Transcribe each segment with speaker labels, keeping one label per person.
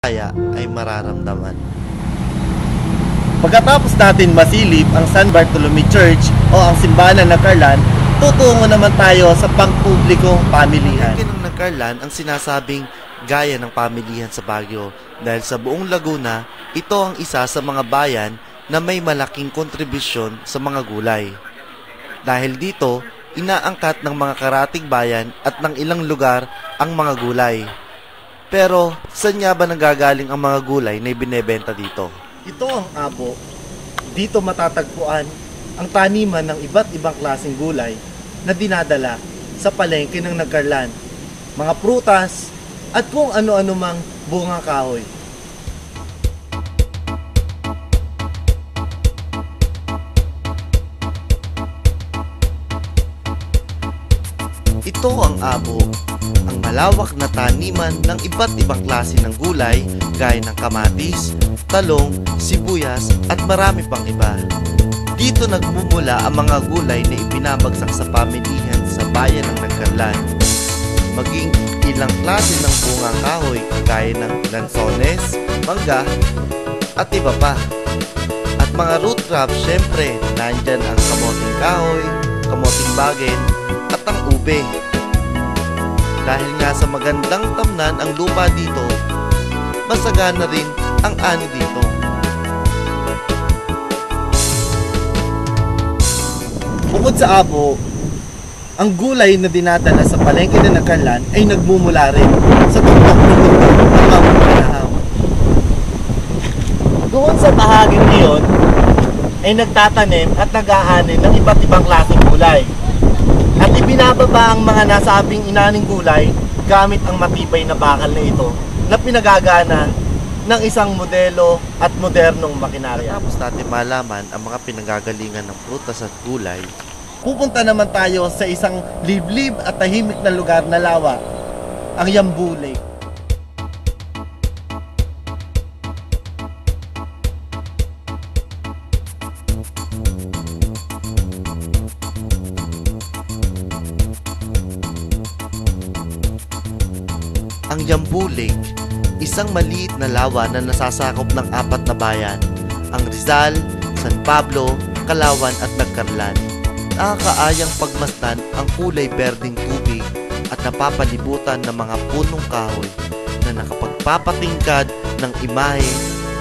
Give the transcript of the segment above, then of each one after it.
Speaker 1: kaya ay mararamdaman.
Speaker 2: Pagkatapos natin masilip ang San Bartolome Church o ang simbahan ng Nagcarlan, tutungo naman tayo sa pangpublikong pamilihan.
Speaker 1: Palengke ng Nagcarlan ang sinasabing gaya ng pamilihan sa Baguio dahil sa buong Laguna, ito ang isa sa mga bayan na may malaking kontribusyon sa mga gulay. Dahil dito, inaangkat ng mga karatig bayan at ng ilang lugar ang mga gulay. Pero, saan nga ba nanggagaling ang mga gulay na ibinebenta dito?
Speaker 2: Ito ang abo. Dito matatagpuan ang taniman ng iba't ibang klaseng gulay na dinadala sa palengke ng Nagcarlan, mga prutas at kung ano-ano mang bunga kahoy.
Speaker 1: Ito ang abo, ang malawak na taniman ng iba't ibang klase ng gulay gaya ng kamatis, talong, sibuyas at marami pang iba. Dito nagmumula ang mga gulay na ibinabagsak sa pamilihan sa bayan ng Nagcarlan. Maging ilang klase ng bunga kahoy gaya ng lansones, mangga at iba pa. At mga root crops, syempre, nandyan ang kamoting kahoy, kamoting bagen at ang ube. Dahil nga sa magandang tamnan ang lupa dito, masagana rin ang ani dito.
Speaker 2: Bukod sa abo, ang gulay na dinadala sa palengke ng Nagcarlan ay nagmumula rin sa tuktok ng mga unahaw. Doon sa bahaging iyon ay nagtatanim at nag-aani ng iba't ibang klaseng gulay. At ibinababa ang mga nasabing inaning gulay gamit ang matibay na bakal na ito na pinagagana ng isang modelo at modernong makinarya.
Speaker 1: Tapos natin malaman ang mga pinanggagalingan ng prutas at gulay.
Speaker 2: Pupunta naman tayo sa isang liblib at tahimik na lugar na lawa, ang Yambu Lake.
Speaker 1: Ang Yambu Lake, isang maliit na lawa na nasasakop ng 4 na bayan, ang Rizal, San Pablo, Calauan at Nagcarlan. Nakakaayang pagmasdan ang kulay berdeng tubig at napapalibutan ng mga punong kahoy na nakapagpapatingkad ng imahe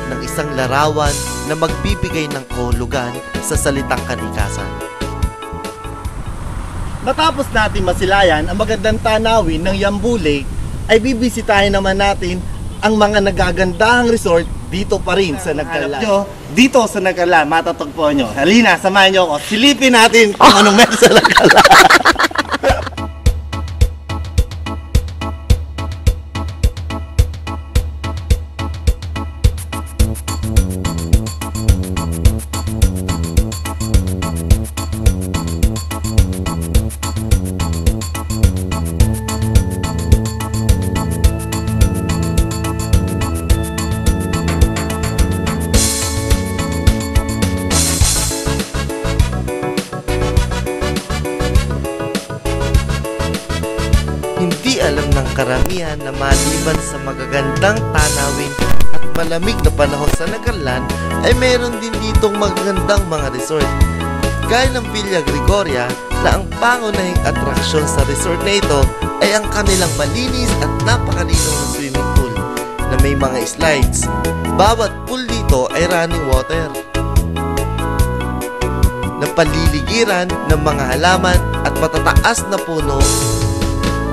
Speaker 1: ng isang larawan na magbibigay ng kahulugan sa salitang kalikasan.
Speaker 2: Matapos natin masilayan ang magandang tanawin ng Yambu Lake, ay bibisitahin naman natin ang mga nagagandahang resort dito pa rin sa Nagcarlan. Dito sa Nagcarlan, matatagpuan nyo. Halina, samahan nyo ako. Silipin natin kung anong meron sa Nagcarlan.
Speaker 1: Hindi alam ng karamihan na maliban sa magagandang tanawin at malamig na panahon sa Nagcarlan, ay meron din ditong magagandang mga resort. Gaya ng Villa Gregoria na ang pangunahing atraksyon sa resort na ito ay ang kanilang malinis at napakalinaw na swimming pool na may mga slides. Bawat pool dito ay running water na paliligiran ng mga halaman at matataas na puno.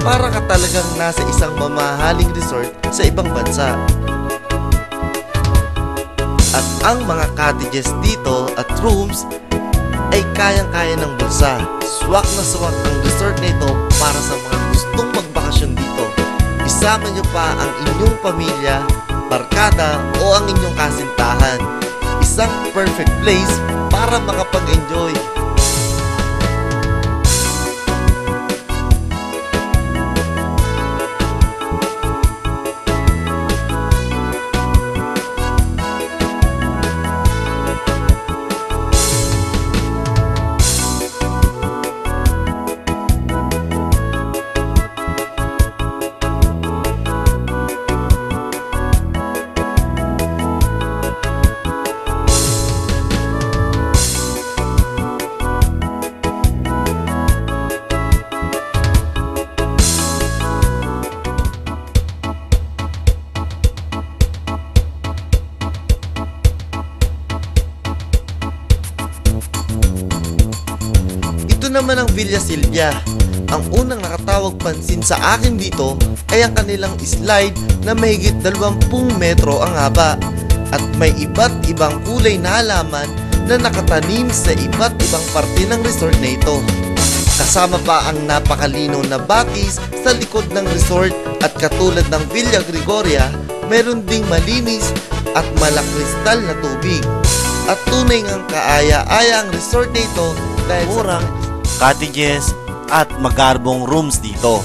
Speaker 1: Para ka talagang nasa isang mamahaling resort sa ibang bansa. At ang mga cottages dito at rooms ay kayang-kaya ng bulsa. Swak na swak ang resort na ito para sa mga gustong magbakasyon dito. Isama nyo pa ang inyong pamilya, barkada o ang inyong kasintahan. Isang perfect place para makapag-enjoy. naman ang Villa Silvia. Ang unang nakatawag pansin sa akin dito ay ang kanilang slide na mahigit 20 metro ang haba at may iba't ibang kulay na halaman na nakatanim sa iba't ibang parte ng resort na ito. Kasama pa ang napakalinaw na batis sa likod ng resort at katulad ng Villa Gregoria, meron ding malinis at malakristal na tubig. At tunay ngang kaaya-aya ang resort na ito dahil
Speaker 2: Murang cottages at magarbong rooms dito.